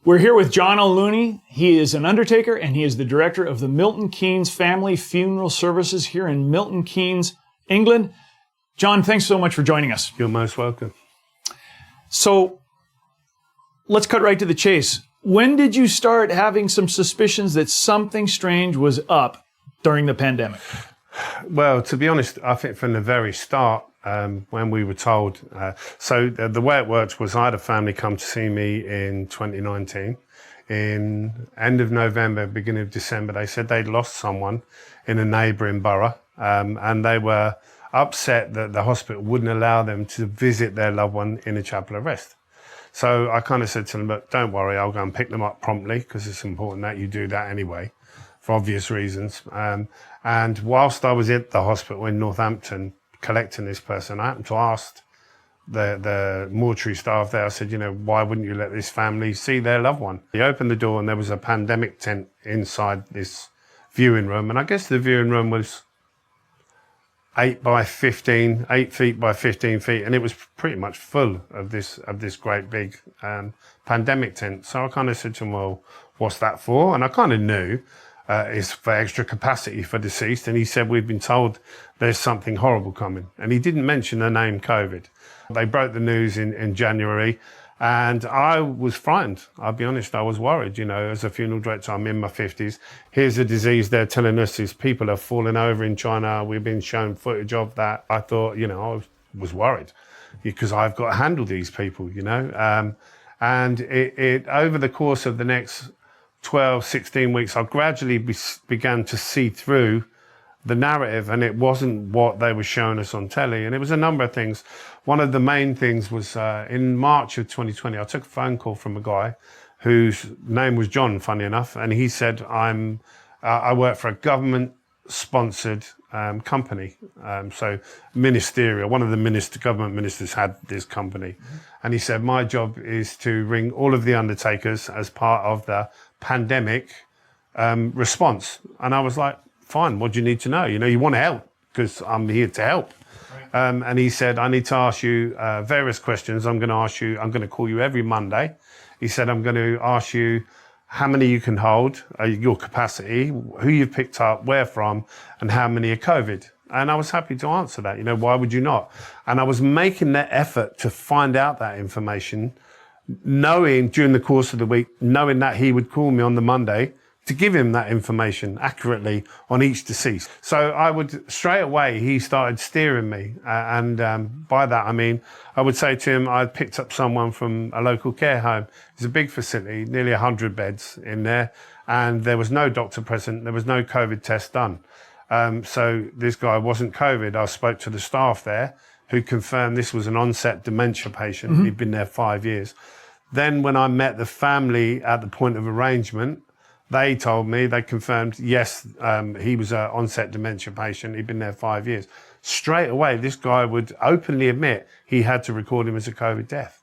We're here with John O'Looney. He is an undertaker and he is the director of the Milton Keynes Family Funeral Services here in Milton Keynes, England. John, thanks so much for joining us. You're most welcome. So let's cut right to the chase. When did you start having some suspicions that something strange was up during the pandemic? Well, to be honest, I think from the very start, when we were told, so the way it worked was I had a family come to see me in 2019. In end of November, beginning of December, they said they'd lost someone in a neighbouring borough, and they were upset that the hospital wouldn't allow them to visit their loved one in a chapel of rest. So I kind of said to them, look, don't worry, I'll go and pick them up promptly because it's important that you do that anyway, for obvious reasons. And whilst I was at the hospital in Northampton collecting this person, I happened to ask the mortuary staff there, I said, why wouldn't you let this family see their loved one? He opened the door and there was a pandemic tent inside this viewing room. And I guess the viewing room was 8 feet by 15 feet. And it was pretty much full of this great big pandemic tent. So I kind of said to him, well, what's that for? And I kind of knew. Is for extra capacity for deceased. And he said, we've been told there's something horrible coming. And he didn't mention the name COVID. They broke the news in January and I was frightened. I'll be honest, I was worried. As a funeral director, I'm in my 50s. Here's a disease they're telling us is people are falling over in China. We've been shown footage of that. I thought, I was worried because I've got to handle these people, and it over the course of the next 12, 16 weeks, I gradually began to see through the narrative, and it wasn't what they were showing us on telly. And it was a number of things. One of the main things was in March of 2020, I took a phone call from a guy whose name was John, funny enough. And he said, I work for a government-sponsored company. So ministerial, one of the government ministers had this company. And he said, my job is to ring all of the undertakers as part of the pandemic response. And I was like, fine, what do you need to know? You want to help because I'm here to help. Right. And he said, I need to ask you various questions. I'm going to call you every Monday. He said, I'm going to ask you how many you can hold, your capacity, who you've picked up, where from, and how many are COVID. And I was happy to answer that. Why would you not? And I was making that effort to find out that information, knowing during the course of the week, knowing that he would call me on the Monday to give him that information accurately on each deceased. So I would straight away, he started steering me. And by that, I mean, I would say to him, I picked up someone from a local care home. It's a big facility, nearly 100 beds in there. And there was no doctor present. There was no COVID test done. So this guy wasn't COVID. I spoke to the staff there who confirmed this was an onset dementia patient. Mm-hmm. He'd been there 5 years. Then when I met the family at the point of arrangement, they told me, they confirmed, yes, he was an onset dementia patient. He'd been there 5 years. Straight away, this guy would openly admit he had to record him as a COVID death.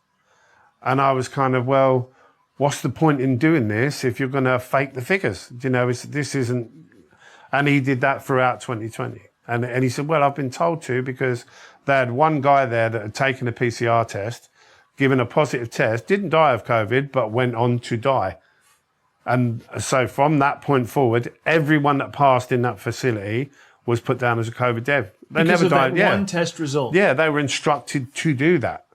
And I was kind of, well, what's the point in doing this if you're going to fake the figures? This isn't... And he did that throughout 2020. And he said, well, I've been told to because they had one guy there that had taken a PCR test, given a positive test, didn't die of COVID, but went on to die. And so from that point forward, everyone that passed in that facility was put down as a COVID death. They because never of died. That one test result. Yeah, they were instructed to do that.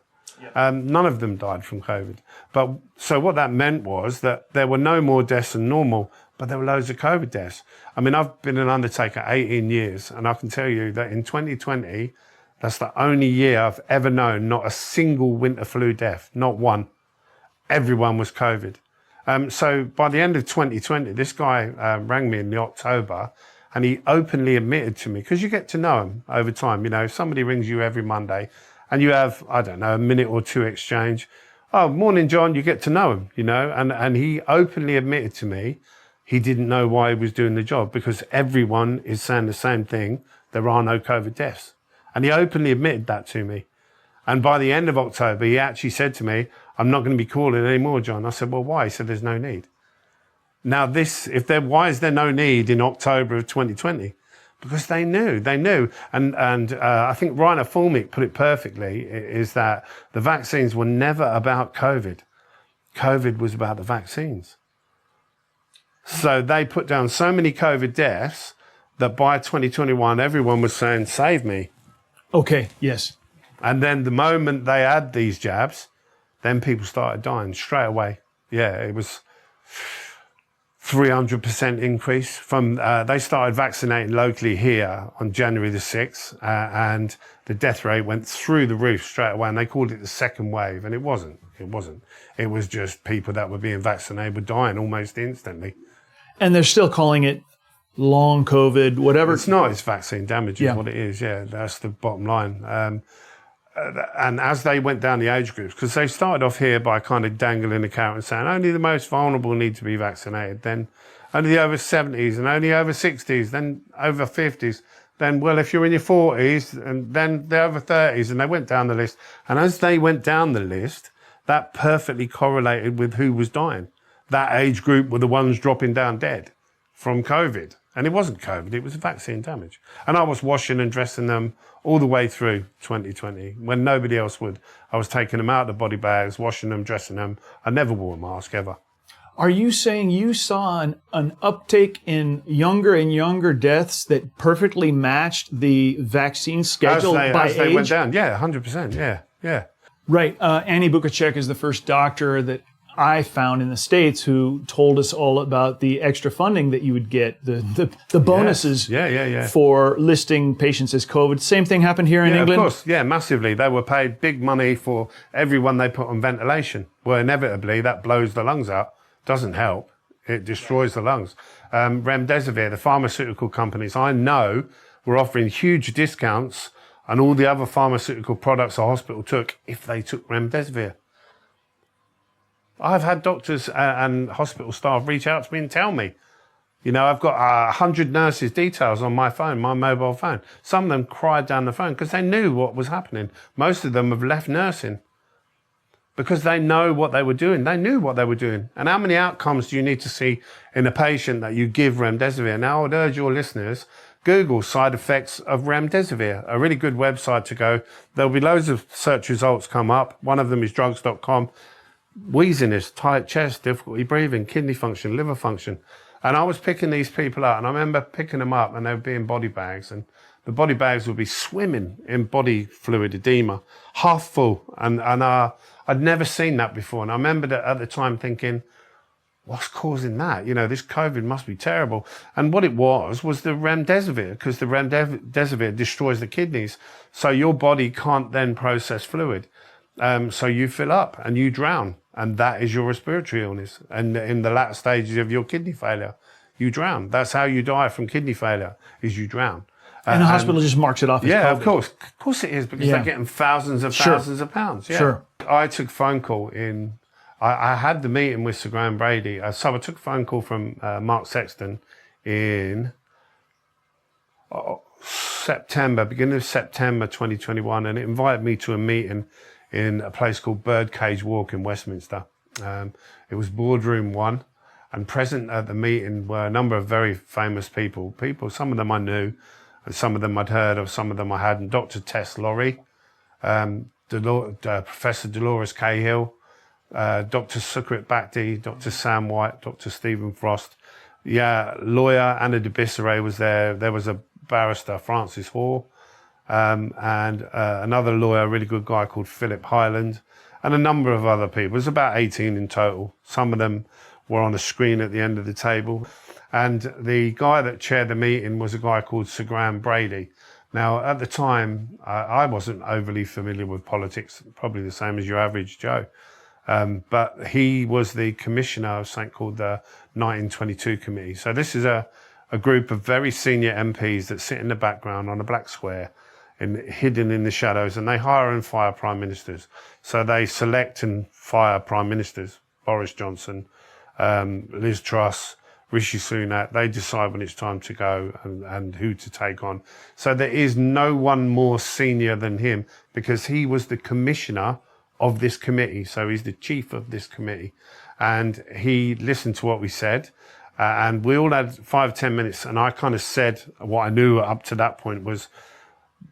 Yeah. None of them died from COVID. But so what that meant was that there were no more deaths than normal, but there were loads of COVID deaths. I mean, I've been an undertaker 18 years, and I can tell you that in 2020, that's the only year I've ever known not a single winter flu death, not one. Everyone was COVID. So by the end of 2020, this guy rang me in the October, and he openly admitted to me, because you get to know him over time. If somebody rings you every Monday and you have, I don't know, a minute or two exchange, oh, morning, John, you get to know him, and he openly admitted to me he didn't know why he was doing the job because everyone is saying the same thing. There are no COVID deaths. And he openly admitted that to me. And by the end of October, he actually said to me, I'm not going to be calling anymore, John. I said, well, why? He said, there's no need. Now why is there no need in October of 2020? Because they knew. And I think Rainer Fulmick put it perfectly, is that the vaccines were never about COVID. COVID was about the vaccines. So they put down so many COVID deaths that by 2021, everyone was saying, save me. Okay, yes. And then the moment they had these jabs, then people started dying straight away. Yeah, it was 300% increase from, they started vaccinating locally here on January the 6th, and the death rate went through the roof straight away, and they called it the second wave, and it wasn't. It was just people that were being vaccinated were dying almost instantly. And they're still calling it long COVID, whatever. It's not, it's vaccine damage is what it is, yeah, that's the bottom line. And as they went down the age groups, because they started off here by kind of dangling the carrot and saying only the most vulnerable need to be vaccinated, then only the over 70s and only over 60s, then over 50s, then, well, if you're in your 40s, and then the over 30s, and they went down the list. And as they went down the list, that perfectly correlated with who was dying. That age group were the ones dropping down dead from COVID. And it wasn't COVID, it was vaccine damage. And I was washing and dressing them all the way through 2020 when nobody else would. I was taking them out of the body bags, washing them, dressing them. I never wore a mask ever. Are you saying you saw an uptake in younger and younger deaths that perfectly matched the vaccine schedule by age? As they went down, yeah, 100%, yeah. Right. Annie Bukacek is the first doctor that I found in the States who told us all about the extra funding that you would get, the bonuses for listing patients as COVID. Same thing happened here in England? Of course, yeah, massively. They were paid big money for everyone they put on ventilation. Well, inevitably, that blows the lungs out. Doesn't help. It destroys the lungs. Remdesivir, the pharmaceutical companies I know were offering huge discounts on all the other pharmaceutical products a hospital took if they took remdesivir. I've had doctors and hospital staff reach out to me and tell me, you know, I've got 100 nurses' details on my phone, my mobile phone. Some of them cried down the phone because they knew what was happening. Most of them have left nursing because they know what they were doing. They knew what they were doing. And how many outcomes do you need to see in a patient that you give remdesivir? Now, I would urge your listeners, Google side effects of remdesivir, a really good website to go. There'll be loads of search results come up. One of them is drugs.com. Wheeziness, tight chest, difficulty breathing, kidney function, liver function. And I was picking these people out, and I remember picking them up, and they would be in body bags, and the body bags would be swimming in body fluid edema, half full. And I'd never seen that before. And I remember that at the time thinking, what's causing that? You know, this COVID must be terrible. And what it was the remdesivir, because the remdesivir destroys the kidneys. So your body can't then process fluid. So you fill up and you drown. And that is your respiratory illness. And in the latter stages of your kidney failure, you drown. That's how you die from kidney failure, is you drown. And the hospital just marks it off as COVID. Of course it is, because they're getting thousands of pounds. Yeah. Sure. I took a phone call I had the meeting with Sir Graham Brady. So I took a phone call from Mark Sexton in beginning of September 2021, and it invited me to a meeting in a place called Birdcage Walk in Westminster. It was Boardroom 1, and present at the meeting were a number of very famous people, some of them I knew, and some of them I'd heard of, some of them I hadn't. Dr. Tess Lawrie, Professor Dolores Cahill, Dr. Sukrit Bhakdi, Dr. Sam White, Dr. Stephen Frost. Lawyer Anna de Bisseret was there. There was a barrister, Francis Hoare, and another lawyer, a really good guy called Philip Highland, and a number of other people. It was about 18 in total. Some of them were on a screen at the end of the table. And the guy that chaired the meeting was a guy called Sir Graham Brady. Now, at the time, I wasn't overly familiar with politics, probably the same as your average Joe. But he was the commissioner of something called the 1922 Committee. So this is a group of very senior MPs that sit in the background on a black square, hidden in the shadows, and they hire and fire prime ministers. So they select and fire prime ministers, Boris Johnson, Liz Truss, Rishi Sunak. They decide when it's time to go and who to take on. So there is no one more senior than him, because he was the commissioner of this committee. So he's the chief of this committee. And he listened to what we said. And we all had 5-10 minutes. And I kind of said what I knew up to that point was,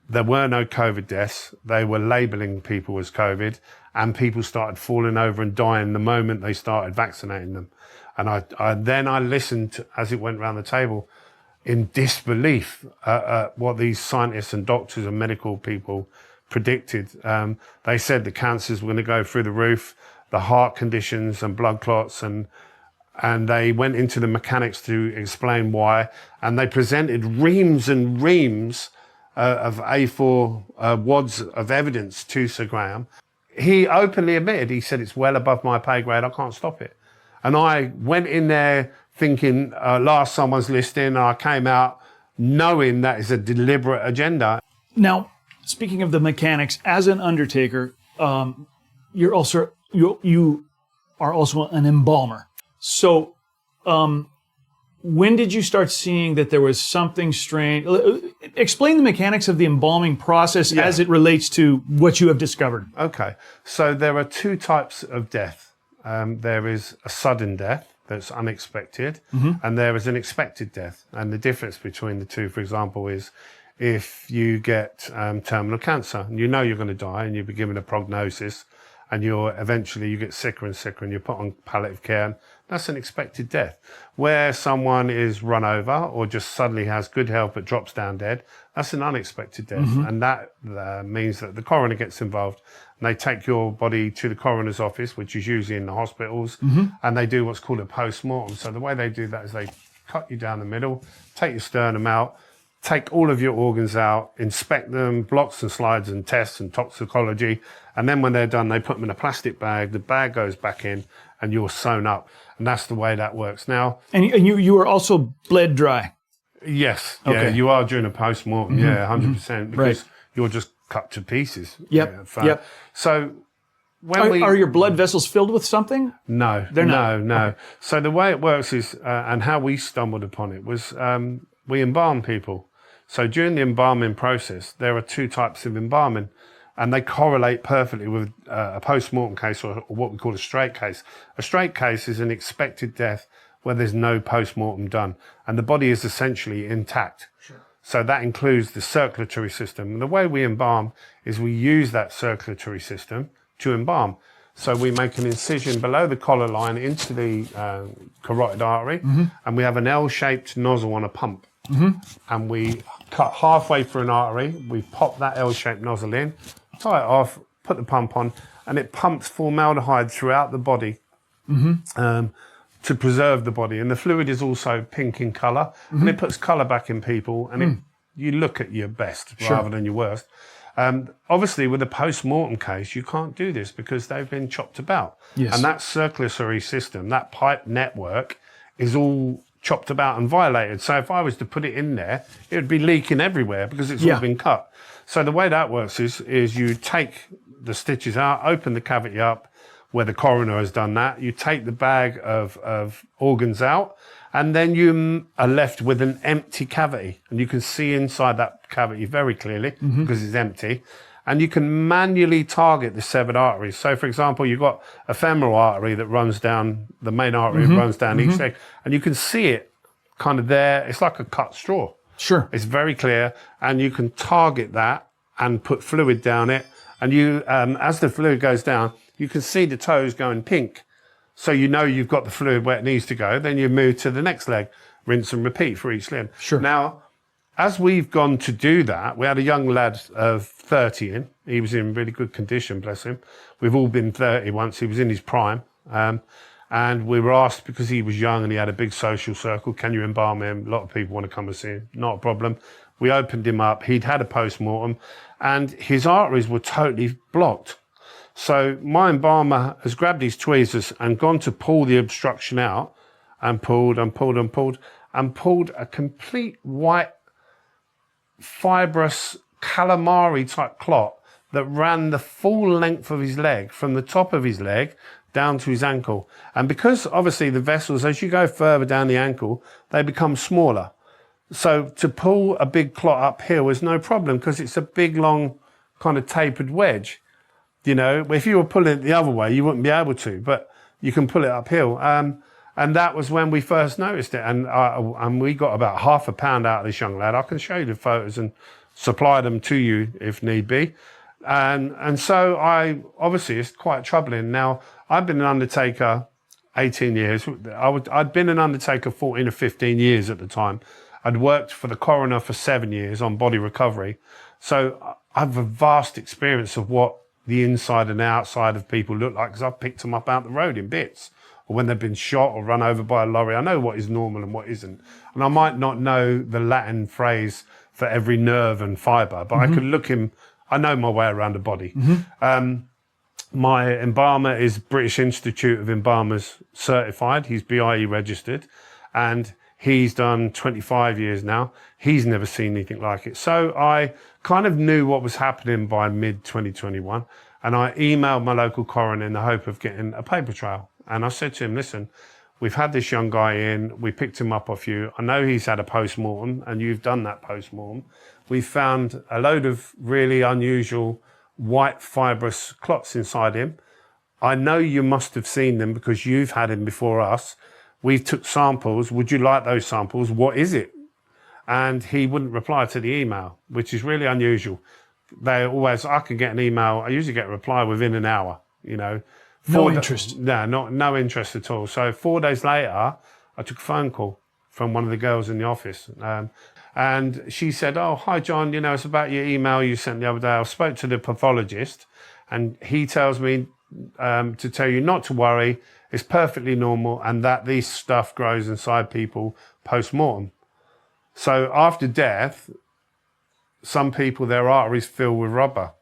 there were no COVID deaths. They were labeling people as COVID, and people started falling over and dying the moment they started vaccinating them. And I listened as it went around the table in disbelief at what these scientists and doctors and medical people predicted. They said the cancers were going to go through the roof, the heart conditions and blood clots, and they went into the mechanics to explain why. And they presented reams and reams of A4 wads of evidence to Sir Graham. He openly admitted, he said, it's well above my pay grade, I can't stop it. And I went in there thinking, last someone's listening, and I came out knowing that is a deliberate agenda. Now, speaking of the mechanics, as an undertaker, you are also an embalmer. So, when did you start seeing that there was something strange? Explain the mechanics of the embalming process as it relates to what you have discovered. Okay, so there are two types of death. There is a sudden death that's unexpected, and there is an expected death. And the difference between the two, for example, is if you get terminal cancer, and you know you're going to die, and you've been given a prognosis, and eventually you get sicker and sicker, and you're put on palliative care, and that's an expected death. Where someone is run over or just suddenly has good health but drops down dead, that's an unexpected death. And that means that the coroner gets involved, and they take your body to the coroner's office, which is usually in the hospitals, and they do what's called a post-mortem. So the way they do that is they cut you down the middle, take your sternum out, take all of your organs out, inspect them, blocks and slides and tests and toxicology. And then when they're done, they put them in a plastic bag. The bag goes back in and you're sewn up. And that's the way that works. Now, and you were also bled dry. Yes. Okay. Yeah, you are during a post-mortem. Yeah, 100%. Because you're just cut to pieces. Yep. So when are your blood vessels filled with something? No. They're not. No. Okay. So the way it works is, and how we stumbled upon it was, we embalm people. So during the embalming process, there are two types of embalming, and they correlate perfectly with a post-mortem case or what we call a straight case. A straight case is an expected death where there's no post-mortem done, and the body is essentially intact. Sure. So that includes the circulatory system. And the way we embalm is we use that circulatory system to embalm. So we make an incision below the collar line into the carotid artery, and we have an L-shaped nozzle on a pump. And we cut halfway through an artery, we pop that L-shaped nozzle in, tie it off, put the pump on, and it pumps formaldehyde throughout the body to preserve the body. And the fluid is also pink in colour, and it puts colour back in people, and you look at your best rather than your worst. Obviously, with a post-mortem case, you can't do this because they've been chopped about. Yes. And that circulatory system, that pipe network, is all chopped about and violated. So if I was to put it in there, it would be leaking everywhere because it's all been cut. So the way that works is you take the stitches out, open the cavity up where the coroner has done that. You take the bag of organs out, and then you are left with an empty cavity. And you can see inside that cavity very clearly because it's empty. And you can manually target the severed arteries. So, for example, you've got a femoral artery that runs down, the main artery runs down each leg, and you can see it kind of there. It's like a cut straw. Sure. It's very clear, and you can target that and put fluid down it. And you, as the fluid goes down, you can see the toes going pink. So you know you've got the fluid where it needs to go. Then you move to the next leg, rinse and repeat for each limb. Sure. Now, as we've gone to do that, we had a young lad of 30 in. He was in really good condition, bless him. We've all been 30 once. He was in his prime. And we were asked, because he was young and he had a big social circle, can you embalm him? A lot of people want to come and see him. Not a problem. We opened him up. He'd had a post-mortem, and his arteries were totally blocked. So my embalmer has grabbed his tweezers and gone to pull the obstruction out, and pulled and pulled and pulled, and pulled a complete white, fibrous calamari type clot that ran the full length of his leg, from the top of his leg down to his ankle. And because obviously the vessels, as you go further down the ankle, they become smaller. So to pull a big clot uphill is no problem because it's a big, long, kind of tapered wedge. You know, if you were pulling it the other way, you wouldn't be able to, but you can pull it uphill. And that was when we first noticed it. And we got about £0.5 out of this young lad. I can show you the photos and supply them to you if need be. And so obviously it's quite troubling. Now, I've been an undertaker 18 years. I'd been an undertaker 14 or 15 years at the time. I'd worked for the coroner for 7 years on body recovery. So I have a vast experience of what the inside and outside of people look like, because I've picked them up out the road in bits, or when they've been shot or run over by a lorry. I know what is normal and what isn't. And I might not know the Latin phrase for every nerve and fibre, but I could look in, I know my way around a body. My embalmer is British Institute of Embalmers certified. He's BIE registered, and he's done 25 years now. He's never seen anything like it. So I kind of knew what was happening by mid-2021, and I emailed my local coroner in the hope of getting a paper trail. And I said to him, listen, we've had this young guy in, we picked him up off you. I know he's had a post-mortem, and you've done that post-mortem. We found a load of really unusual white fibrous clots inside him. I know you must have seen them because you've had him before us. We took samples. Would you like those samples? What is it? And he wouldn't reply to the email, which is really unusual. I can get an email. I usually get a reply within an hour, you know. No interest. No interest at all. So 4 days later, I took a phone call from one of the girls in the office. And she said, oh, hi, John, you know, it's about your email you sent the other day. I spoke to the pathologist, and he tells me to tell you not to worry. It's perfectly normal, and that this stuff grows inside people post-mortem. So after death, some people, their arteries fill with rubber.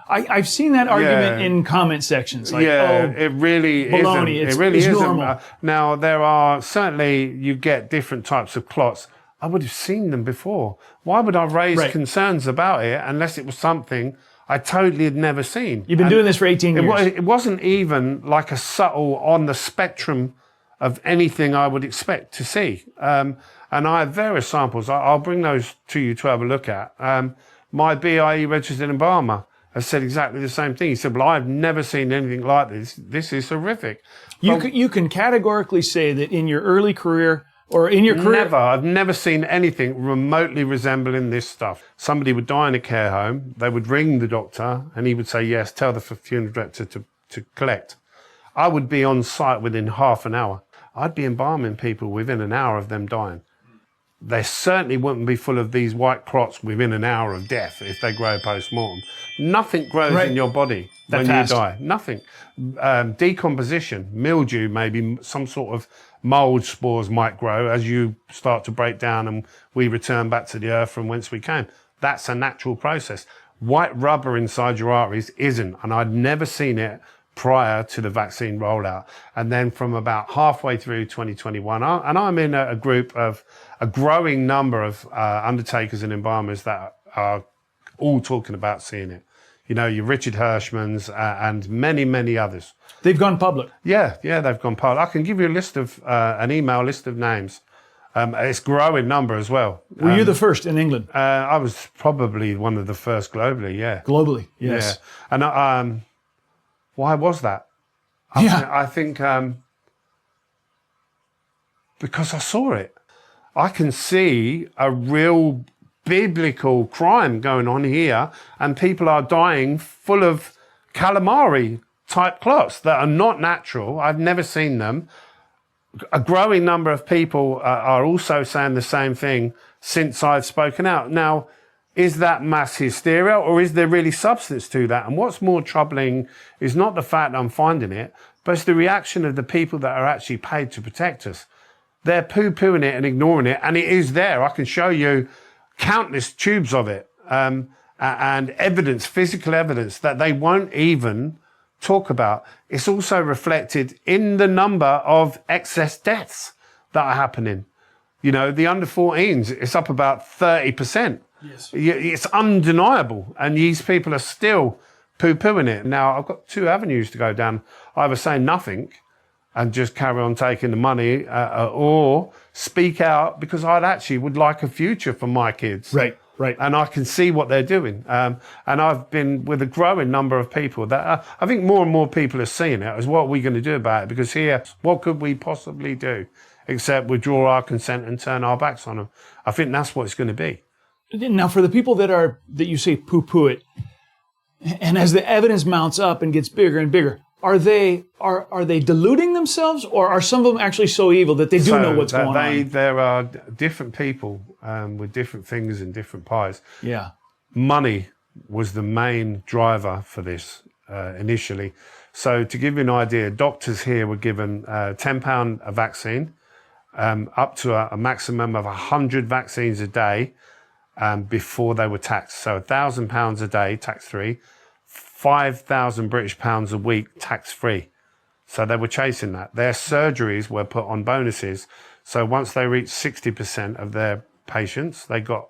I've seen that argument in comment sections. Like, it really baloney, isn't. It really isn't. Normal. Now, there are certainly, you get different types of clots. I would have seen them before. Why would I raise concerns about it unless it was something I totally had never seen? You've been doing this for 18 years. It wasn't even like a subtle on the spectrum of anything I would expect to see. And I have various samples. I'll bring those to you to have a look at. My BIE registered embalmer has said exactly the same thing. He said, well, I've never seen anything like this. This is horrific. You can categorically say that in your early career, or in your career? I've never seen anything remotely resembling this stuff. Somebody would die in a care home, they would ring the doctor, and he would say, yes, tell the funeral director to collect. I would be on site within half an hour. I'd be embalming people within an hour of them dying. They certainly wouldn't be full of these white clots within an hour of death if they grow post-mortem. Nothing grows in your body when you die. Nothing. Decomposition, mildew, maybe some sort of mold spores might grow as you start to break down and we return back to the earth from whence we came. That's a natural process. White rubber inside your arteries isn't, and I'd never seen it prior to the vaccine rollout. And then from about halfway through 2021, and I'm in a group of a growing number of undertakers and embalmers that are all talking about seeing it. You know, your Richard Hirschmans and many, many others. They've gone public. Yeah, they've gone public. I can give you a list of an email list of names. It's growing number as well. Were you the first in England? I was probably one of the first globally. Yeah. Globally, yes. Yeah. And why was that? I think because I saw it. I can see a real biblical crime going on here, and people are dying full of calamari type clots that are not natural. I've never seen them. A growing number of people are also saying the same thing since I've spoken out. Now, is that mass hysteria, or is there really substance to that? And what's more troubling is not the fact I'm finding it, but it's the reaction of the people that are actually paid to protect us. They're poo-pooing it and ignoring it, and it is there. I can show you countless tubes of it, and evidence, physical evidence, that they won't even talk about. It's also reflected in the number of excess deaths that are happening. You know, the under 14s, it's up about 30%. Yes. It's undeniable, and these people are still poo-pooing it. Now, I've got two avenues to go down. Either say nothing and just carry on taking the money, or speak out, because I'd actually would like a future for my kids. Right. And I can see what they're doing. And I've been with a growing number of people that I think more and more people are seeing it as what are we going to do about it? Because here, what could we possibly do except withdraw our consent and turn our backs on them? I think that's what it's going to be. Now, for the people that you say poo-poo it, and as the evidence mounts up and gets bigger and bigger, are they deluding themselves, or are some of them actually so evil that they do know what's going on? There are different people with different fingers and different pies. Yeah. Money was the main driver for this initially. So to give you an idea, doctors here were given £10 a vaccine, up to a maximum of 100 vaccines a day before they were taxed. So £1,000 a day, tax-free, 5,000 British pounds a week, tax-free. So they were chasing that. Their surgeries were put on bonuses. So once they reached 60% of their patients, they got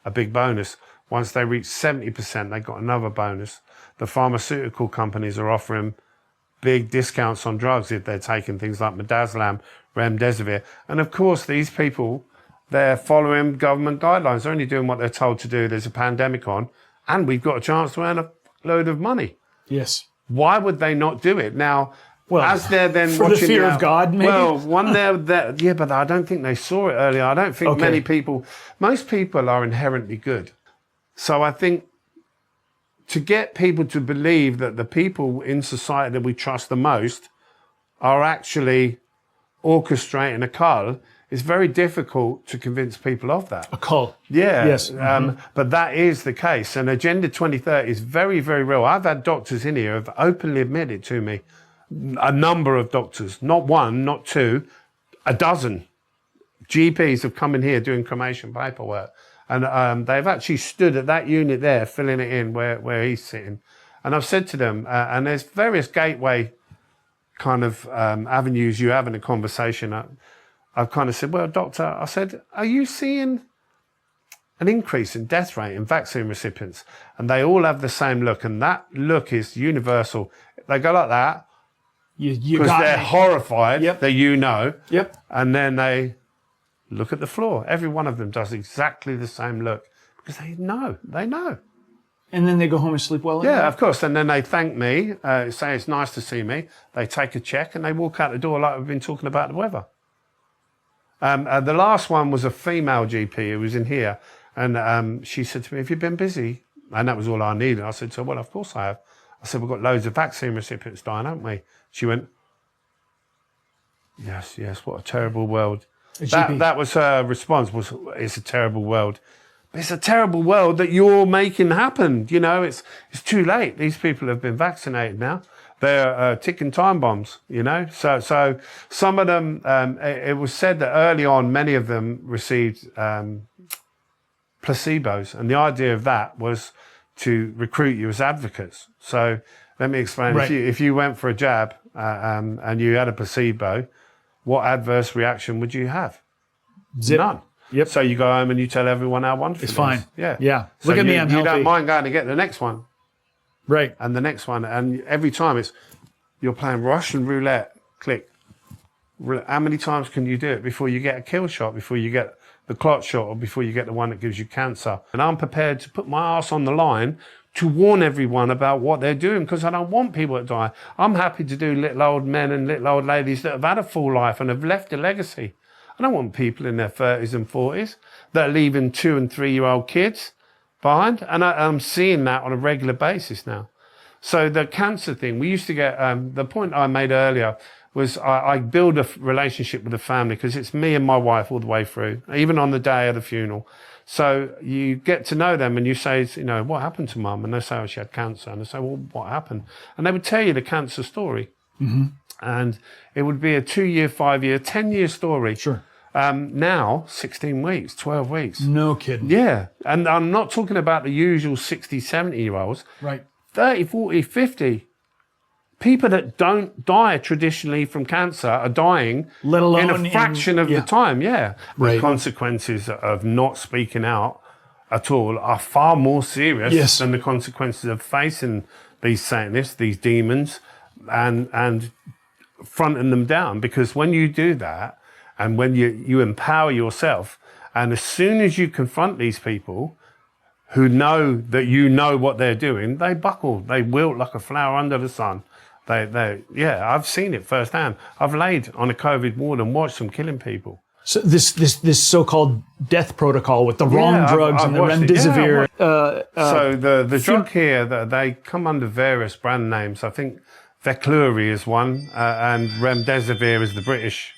a big bonus. Once they reached 70%, they got another bonus. The pharmaceutical companies are offering big discounts on drugs if they're taking things like midazolam, remdesivir. And of course, these people, they're following government guidelines. They're only doing what they're told to do. There's a pandemic on, and we've got a chance to earn a load of money. Yes. Why would they not do it? Now, well, as they're then for watching the fear of God, maybe? Well, yeah, but I don't think they saw it earlier. I don't think most people are inherently good. So I think to get people to believe that the people in society that we trust the most are actually orchestrating a cult is very difficult to convince people of that. A cult. Yeah. Yes. But that is the case. And Agenda 2030 is very, very real. I've had doctors in here who have openly admitted to me, a number of doctors, not one, not two, a dozen GPs have come in here doing cremation paperwork. And they've actually stood at that unit there, filling it in where he's sitting. And I've said to them, and there's various gateway kind of avenues you have in a conversation. I've kind of said, well, doctor, I said, are you seeing an increase in death rate in vaccine recipients? And they all have the same look. And that look is universal. They go like that because they're horrified that you know. Yep. And then they look at the floor. Every one of them does exactly the same look because they know. And then they go home and sleep well? Yeah, of course. And then they thank me, say it's nice to see me. They take a check and they walk out the door like we've been talking about the weather. The last one was a female GP who was in here. And she said to me, have you been busy? And that was all I needed. I said to her, well, of course I have. I said, we've got loads of vaccine recipients dying, haven't we? She went, yes, what a terrible world. That was her response, was it's a terrible world. But it's a terrible world that you're making happen. You know, it's too late. These people have been vaccinated now. They're ticking time bombs, you know. So some of them, it was said that early on, many of them received placebos. And the idea of that was to recruit you as advocates. So let me explain. Right. If you went for a jab and you had a placebo, what adverse reaction would you have? Zip. None. Yep. So you go home and you tell everyone how wonderful it's fine. Yeah. So look at me, I'm healthy. You don't mind going to get the next one. Right. And the next one. And every time you're playing Russian roulette, click. How many times can you do it before you get a kill shot, before you get the clot shot, or before you get the one that gives you cancer? And I'm prepared to put my ass on the line to warn everyone about what they're doing, because I don't want people to die. I'm happy to do little old men and little old ladies that have had a full life and have left a legacy. I don't want people in their 30s and 40s that are leaving 2- and 3-year-old kids behind. And I'm seeing that on a regular basis now. So the cancer thing, we used to get, the point I made earlier was I build a relationship with the family because it's me and my wife all the way through, even on the day of the funeral. So you get to know them and you say, you know, what happened to mum? And they say, oh, she had cancer. And I say, well, what happened? And they would tell you the cancer story. Mm-hmm. And it would be a 2-year, 5-year, 10-year story. Sure. Now, 16 weeks, 12 weeks. No kidding. Yeah. And I'm not talking about the usual 60, 70-year-olds. Right. 30, 40, 50. People that don't die traditionally from cancer are dying let alone in a fraction of the time. Yeah. Right. The consequences of not speaking out at all are far more serious than the consequences of facing these Satanists, these demons, and fronting them down. Because when you do that, and when you empower yourself, and as soon as you confront these people who know that you know what they're doing, they buckle, they wilt like a flower under the sun. I've seen it firsthand. I've laid on a COVID ward and watched them killing people. So this so-called death protocol with the wrong drugs and the remdesivir. So the drug here, they come under various brand names. I think Veklury is one, and remdesivir is the British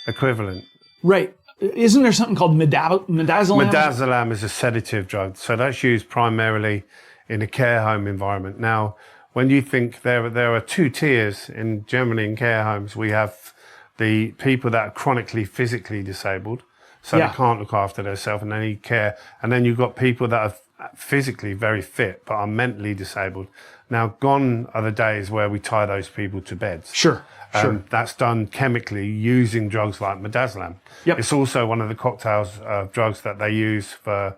equivalent. Right. Isn't there something called midazolam? Midazolam is a sedative drug, so that's used primarily in a care home environment. Now, when you think there are two tiers generally in care homes, we have the people that are chronically physically disabled, so they can't look after themselves and they need care. And then you've got people that are physically very fit but are mentally disabled. Now, gone are the days where we tie those people to beds. Sure. That's done chemically using drugs like midazolam. Yep. It's also one of the cocktails of drugs that they use for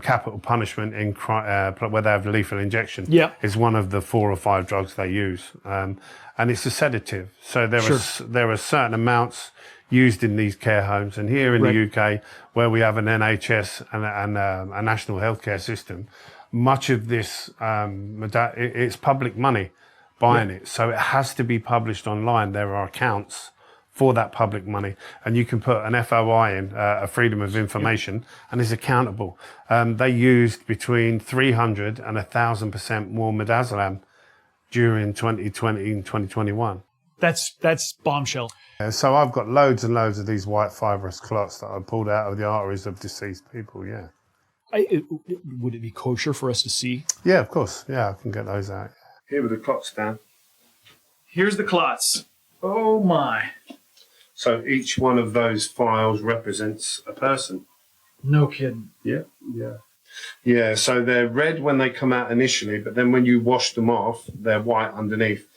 capital punishment in where they have lethal injection. Yep. Is one of the 4 or 5 drugs they use. And it's a sedative. So there are certain amounts used in these care homes. And here in the UK, where we have an NHS and a national healthcare system, much of this, it's public money buying it. So it has to be published online. There are accounts for that public money. And you can put an FOI in, a freedom of information, and it's accountable. They used between 300 and 1,000% more midazolam during 2020 and 2021. That's bombshell. So I've got loads and loads of these white fibrous clots that I pulled out of the arteries of deceased people, Would it be kosher for us to see? Yeah, of course. Yeah, I can get those out. Here are the clots, Dan. Here's the clots. Oh, my. So each one of those files represents a person. No kidding. Yeah. Yeah, so they're red when they come out initially, but then when you wash them off, they're white underneath.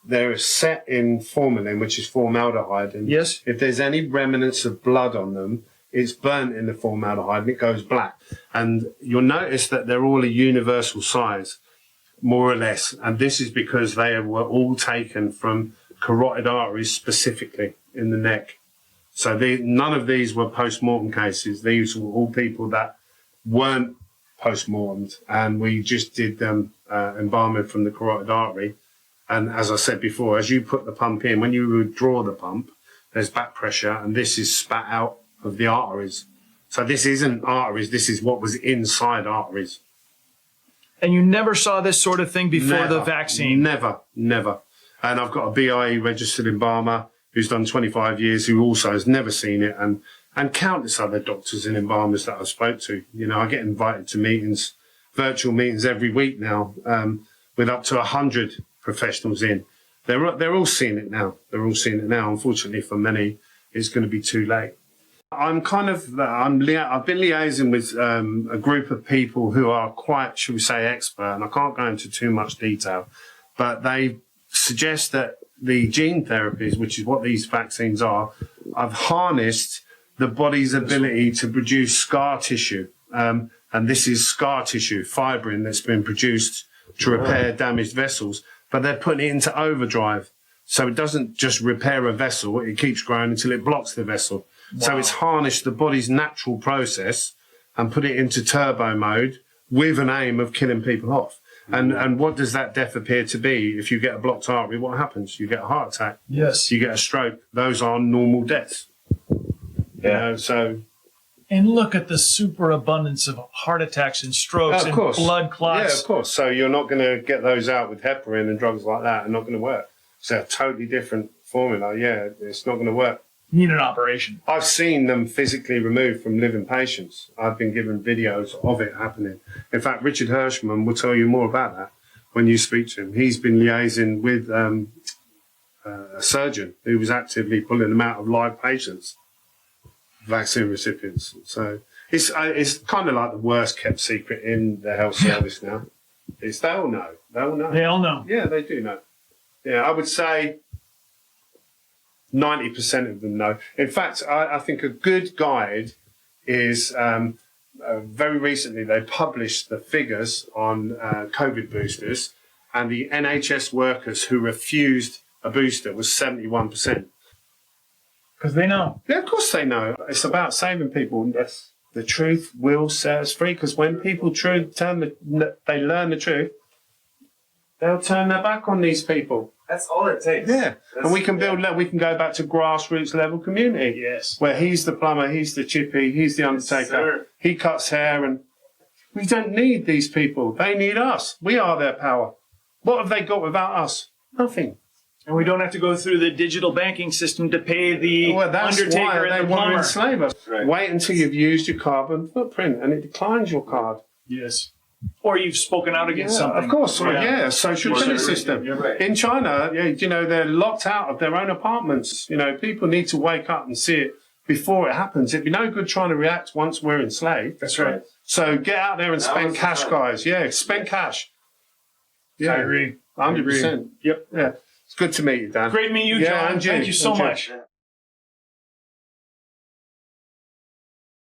They're set in formalin, which is formaldehyde. And yes. If there's any remnants of blood on them, it's burnt in the formaldehyde and it goes black. And you'll notice that they're all a universal size, more or less. And this is because they were all taken from carotid arteries specifically in the neck. So none of these were post-mortem cases. These were all people that weren't post-mortemed, and we just did them embalming from the carotid artery. And as I said before, as you put the pump in, when you withdraw the pump, there's back pressure, and this is spat out of the arteries. So this isn't arteries, this is what was inside arteries. And you never saw this sort of thing before the vaccine? Never. And I've got a BIE registered embalmer who's done 25 years, who also has never seen it, and countless other doctors and embalmers that I've spoke to. I get invited to meetings, virtual meetings every week now, with up to 100 professionals in. They're all seeing it now. Unfortunately for many, it's going to be too late. I've been liaising with a group of people who are quite, shall we say, expert, and I can't go into too much detail, but they suggest that the gene therapies, which is what these vaccines are, have harnessed the body's ability to produce scar tissue. And this is scar tissue, fibrin that's been produced to repair damaged vessels, but they're putting it into overdrive. So it doesn't just repair a vessel, it keeps growing until it blocks the vessel. Wow. So it's harnessed the body's natural process and put it into turbo mode with an aim of killing people off. And what does that death appear to be? If you get a blocked artery, what happens? You get a heart attack. Yes. You get a stroke. Those are normal deaths. Yeah. And look at the superabundance of heart attacks and strokes and blood clots. Yeah, of course. So you're not going to get those out with heparin and drugs like that. They're not going to work. It's a totally different formula. Yeah, it's not going to work. Need an operation. I've seen them physically removed from living patients. I've been given videos of it happening. In fact, Richard Hirschman will tell you more about that when you speak to him. He's been liaising with a surgeon who was actively pulling them out of live patients, vaccine recipients. So it's kind of like the worst kept secret in the health service now. They all know. They all know. Yeah, they do know. Yeah, I would say 90% of them know. In fact, I think a good guide is very recently they published the figures on COVID boosters, and the NHS workers who refused a booster was 71%. Because they know. Yeah, of course they know. It's about saving people. Yes. The truth will set us free, because when people they learn the truth, they'll turn their back on these people. That's all it takes. Yeah. And we can we can go back to grassroots level community. Yes. Where he's the plumber, he's the chippy, he's the undertaker. He cuts hair, and we don't need these people. They need us. We are their power. What have they got without us? Nothing. And we don't have to go through the digital banking system to pay the undertaker and the plumber. They want to enslave us. Right. Wait until you've used your carbon footprint and it declines your card. Yes. Or you've spoken out against something. Of course, social credit system. Right. In China, they're locked out of their own apartments. People need to wake up and see it before it happens. It'd be no good trying to react once we're enslaved. That's right. So get out there and spend cash, guys. Yeah, spend cash. Yeah, I agree. 100%. Yep. Yeah. It's good to meet you, Dan. Great to meet you, John. And you. Thank you so much.